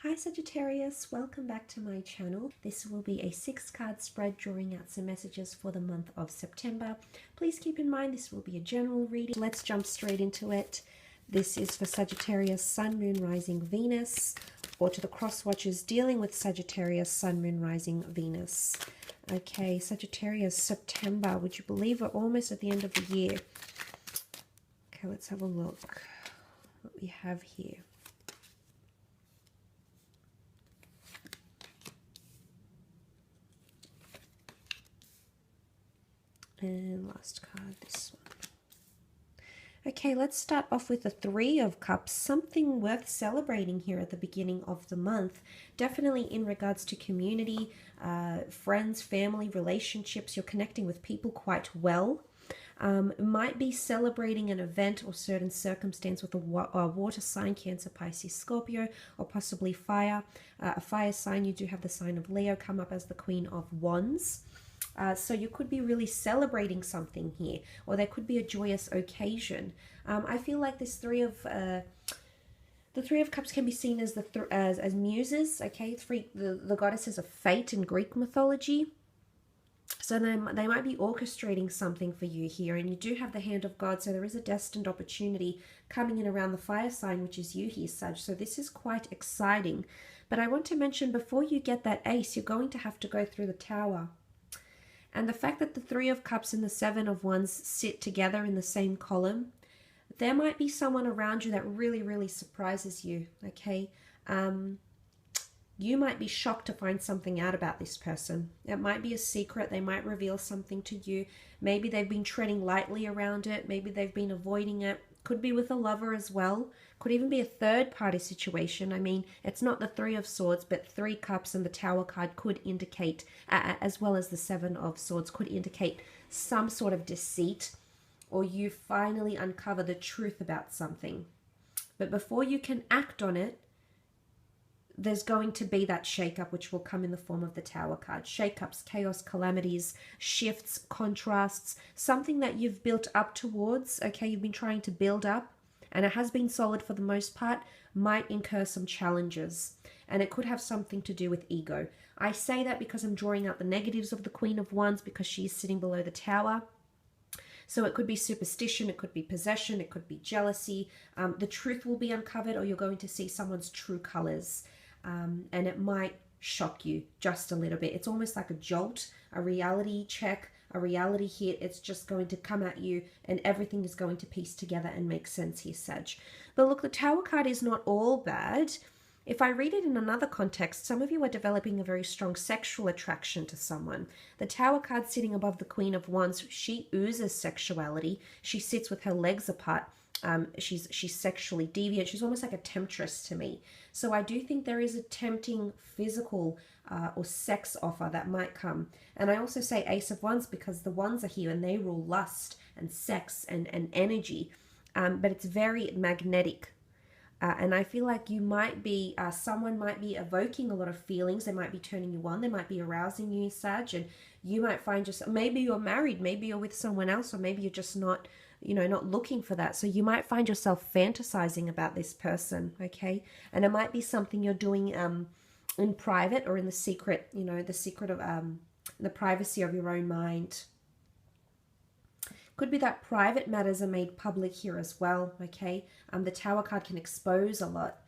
Hi Sagittarius, welcome back to my channel. This will be a 6-card spread drawing out some messages for the month of September. Please keep in mind this will be a general reading. Let's jump straight into it. This is for Sagittarius, Sun, Moon, Rising, Venus, or to the cross watchers dealing with Sagittarius, Sun, Moon, Rising, Venus. Okay, Sagittarius, September. Would you believe we're almost at the end of the year? Okay, let's have a look what we have here. And last card, this one. Okay, let's start off with the Three of Cups. Something worth celebrating here at the beginning of the month. Definitely in regards to community, friends, family, relationships. You're connecting with people quite well. Might be celebrating an event or certain circumstance with a water sign, Cancer, Pisces, Scorpio, or possibly fire. A fire sign, you do have the sign of Leo come up as the Queen of Wands. So you could be really celebrating something here, or there could be a joyous occasion. I feel like this the Three of Cups can be seen as as muses. Okay, the goddesses of fate in Greek mythology. So they might be orchestrating something for you here, and you do have the hand of God. So there is a destined opportunity coming in around the fire sign, which is you here, Sag. So this is quite exciting. But I want to mention, before you get that ace, you're going to have to go through the Tower. And the fact that the Three of Cups and the Seven of Wands sit together in the same column, there might be someone around you that really, really surprises you, okay? You might be shocked to find something out about this person. It might be a secret. They might reveal something to you. Maybe they've been treading lightly around it. Maybe they've been avoiding it. Could be with a lover as well. Could even be a third-party situation. I mean, it's not the Three of Swords, but Three Cups and the Tower card could indicate, as well as the Seven of Swords, could indicate some sort of deceit, or you finally uncover the truth about something. But before you can act on it, there's going to be that shake-up, which will come in the form of the Tower card. Shake-ups, chaos, calamities, shifts, contrasts, something that you've built up towards, okay, you've been trying to build up, and it has been solid for the most part, might incur some challenges. And it could have something to do with ego. I say that because I'm drawing out the negatives of the Queen of Wands, because she's sitting below the Tower. So it could be superstition, it could be possession, it could be jealousy. The truth will be uncovered, or you're going to see someone's true colors. And it might shock you just a little bit. It's almost like a jolt, a reality check, a reality hit. It's just going to come at you, and everything is going to piece together and make sense here, Sag. But look, the Tower card is not all bad. If I read it in another context, some of you are developing a very strong sexual attraction to someone. The Tower card sitting above the Queen of Wands, she oozes sexuality. She sits with her legs apart. She's sexually deviant. She's almost like a temptress to me. So I do think there is a tempting physical or sex offer that might come. And I also say Ace of Wands because the Wands are here and they rule lust and sex and energy. But it's very magnetic. And I feel like you might be, someone might be evoking a lot of feelings. They might be turning you on. They might be arousing you, Sag. And you might find yourself, maybe you're married, maybe you're with someone else, or maybe you're just not, not looking for that. So you might find yourself fantasizing about this person, okay? And it might be something you're doing in private or in the secret, the secret of the privacy of your own mind. Could be that private matters are made public here as well, okay? The Tower card can expose a lot.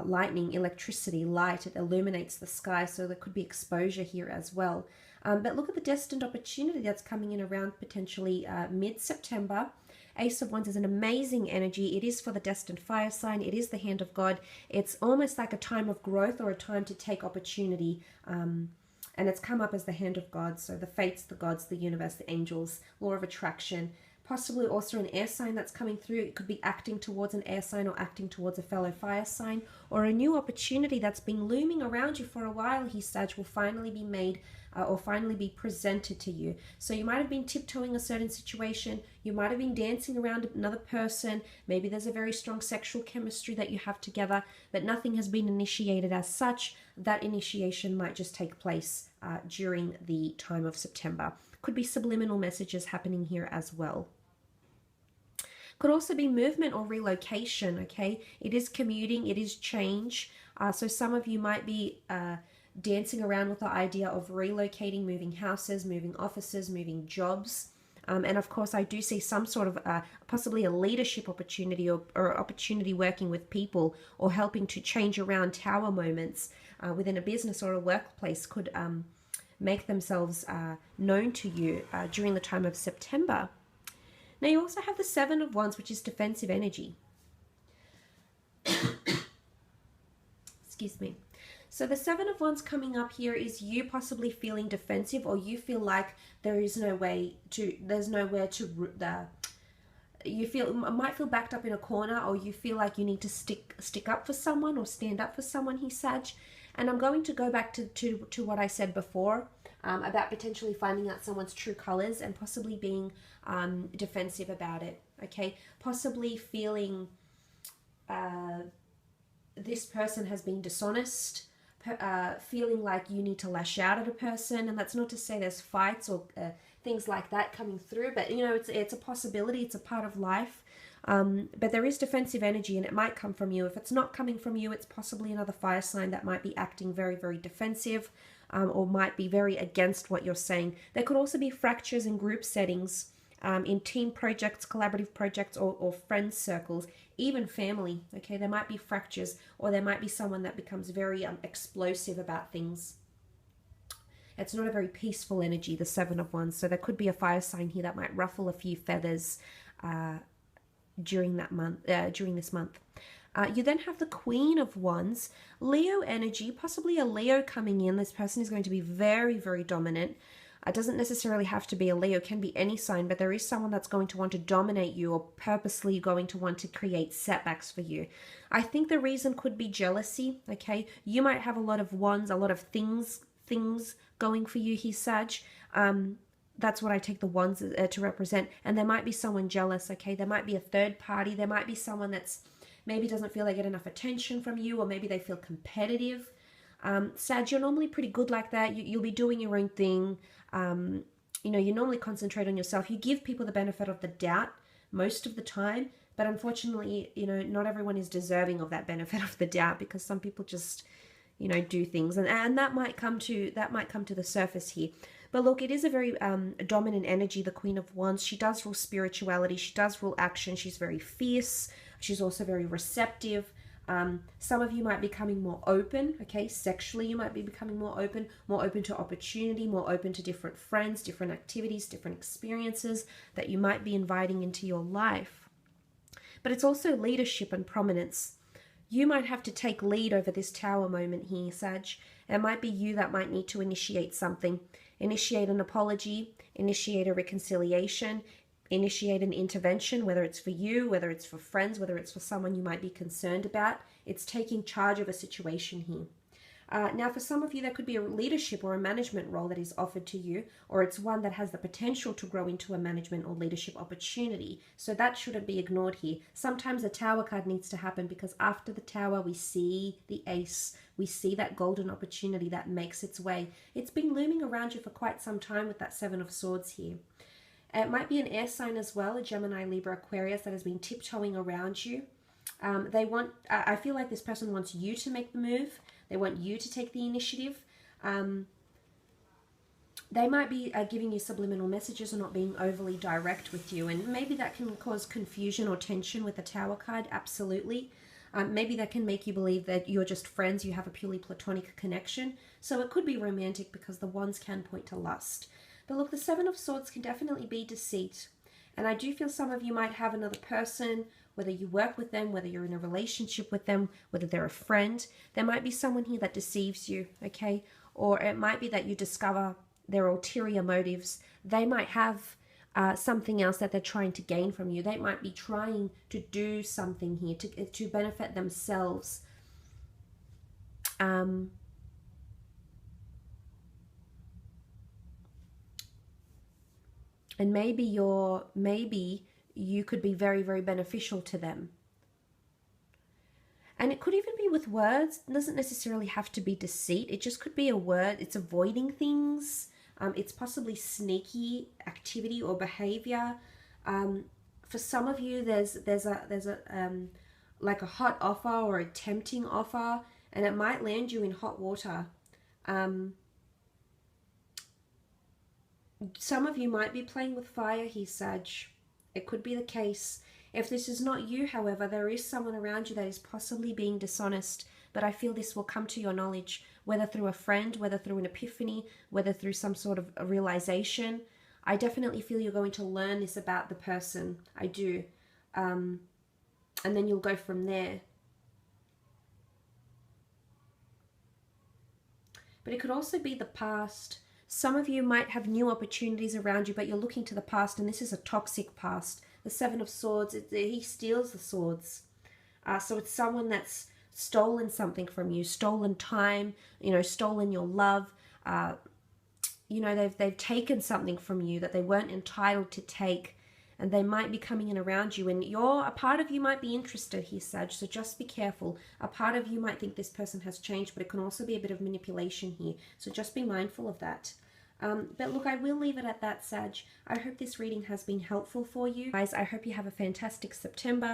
Lightning, electricity, light, it illuminates the sky, so there could be exposure here as well. But look at the destined opportunity that's coming in around potentially mid-September. Ace of Wands is an amazing energy. It is for the destined fire sign. It is the hand of God. It's almost like a time of growth or a time to take opportunity. And it's come up as the hand of God. So the fates, the gods, the universe, the angels, law of attraction. Possibly also an air sign that's coming through. It could be acting towards an air sign or acting towards a fellow fire sign. Or a new opportunity that's been looming around you for a while, he Sag, will finally be made or finally be presented to you. So you might have been tiptoeing a certain situation. You might have been dancing around another person. Maybe there's a very strong sexual chemistry that you have together, but nothing has been initiated as such. That initiation might just take place during the time of September. Could be subliminal messages happening here as well. Could also be movement or relocation, okay? It is commuting, it is change. So some of you might be dancing around with the idea of relocating, moving houses, moving offices, moving jobs. And of course, I do see some sort of possibly a leadership opportunity or opportunity working with people or helping to change around tower moments within a business or a workplace could make themselves known to you during the time of September. Now, you also have the Seven of Wands, which is defensive energy. Excuse me. So the Seven of Wands coming up here is you possibly feeling defensive, or you feel like there's nowhere to, you might feel backed up in a corner, or you feel like you need to stick up for someone or stand up for someone, here, Sag. And I'm going to go back to what I said before about potentially finding out someone's true colors and possibly being defensive about it, okay? Possibly feeling this person has been dishonest, feeling like you need to lash out at a person. And that's not to say there's fights or things like that coming through, but you know, it's a possibility, it's a part of life. But there is defensive energy, and it might come from you. If it's not coming from you, it's possibly another fire sign that might be acting very, very defensive, or might be very against what you're saying. There could also be fractures in group settings, in team projects, collaborative projects, or friend circles, even family. Okay, there might be fractures, or there might be someone that becomes very explosive about things. It's not a very peaceful energy, the Seven of Wands. So there could be a fire sign here that might ruffle a few feathers during this month. You then have the Queen of Wands, Leo energy, possibly a Leo coming in. This person is going to be very, very dominant. It doesn't necessarily have to be a Leo, it can be any sign, but there is someone that's going to want to dominate you, or purposely going to want to create setbacks for you. I think the reason could be jealousy, okay? You might have a lot of wands, a lot of things going for you here, Sag. That's what I take the wands to represent. And there might be someone jealous, okay? There might be a third party. There might be someone that's maybe doesn't feel they get enough attention from you, or maybe they feel competitive. Sag, you're normally pretty good like that. You'll be doing your own thing. You know, you normally concentrate on yourself. You give people the benefit of the doubt most of the time, but unfortunately, you know, not everyone is deserving of that benefit of the doubt, because some people just, you know, do things, and that might come to the surface here. But look, it is a very dominant energy, the Queen of Wands. She does rule spirituality. She does rule action. She's very fierce. She's also very receptive. Some of you might be becoming more open, okay? Sexually, you might be becoming more open to opportunity, more open to different friends, different activities, different experiences that you might be inviting into your life. But it's also leadership and prominence. You might have to take lead over this tower moment here, Sag. It might be you that might need to initiate something. Initiate an apology, initiate a reconciliation, initiate an intervention, whether it's for you, whether it's for friends, whether it's for someone you might be concerned about. It's taking charge of a situation here. Now, for some of you, there could be a leadership or a management role that is offered to you, or it's one that has the potential to grow into a management or leadership opportunity. So that shouldn't be ignored here. Sometimes the Tower card needs to happen, because after the Tower, we see the Ace. We see that golden opportunity that makes its way. It's been looming around you for quite some time with that Seven of Swords here. It might be an air sign as well, a Gemini, Libra, Aquarius, that has been tiptoeing around you. I feel like this person wants you to make the move. They want you to take the initiative. They might be giving you subliminal messages or not being overly direct with you. And maybe that can cause confusion or tension with the Tower card, absolutely. Maybe that can make you believe that you're just friends, you have a purely platonic connection. So it could be romantic, because the wands can point to lust. But look, the Seven of Swords can definitely be deceit. And I do feel some of you might have another person, whether you work with them, whether you're in a relationship with them, whether they're a friend. There might be someone here that deceives you, okay? Or it might be that you discover their ulterior motives. They might have something else that they're trying to gain from you. They might be trying to do something here to benefit themselves. And maybe you could be very, very beneficial to them. And it could even be with words. It doesn't necessarily have to be deceit. It just could be a word. It's avoiding things. It's possibly sneaky activity or behavior. For some of you, there's like a hot offer or a tempting offer, and it might land you in hot water. Some of you might be playing with fire here, Sag. It could be the case. If this is not you, however, there is someone around you that is possibly being dishonest, but I feel this will come to your knowledge, whether through a friend, whether through an epiphany, whether through some sort of a realization. I definitely feel you're going to learn this about the person. I do. And then you'll go from there. But it could also be the past. Some of you might have new opportunities around you, but you're looking to the past, and this is a toxic past. The Seven of Swords, he steals the swords. So it's someone that's stolen something from you, stolen time, you know, stolen your love. You know, they've taken something from you that they weren't entitled to take, and they might be coming in around you, and a part of you might be interested here, Sag, so just be careful. A part of you might think this person has changed, but it can also be a bit of manipulation here, so just be mindful of that. But look, I will leave it at that, Sag. I hope this reading has been helpful for you. Guys, I hope you have a fantastic September.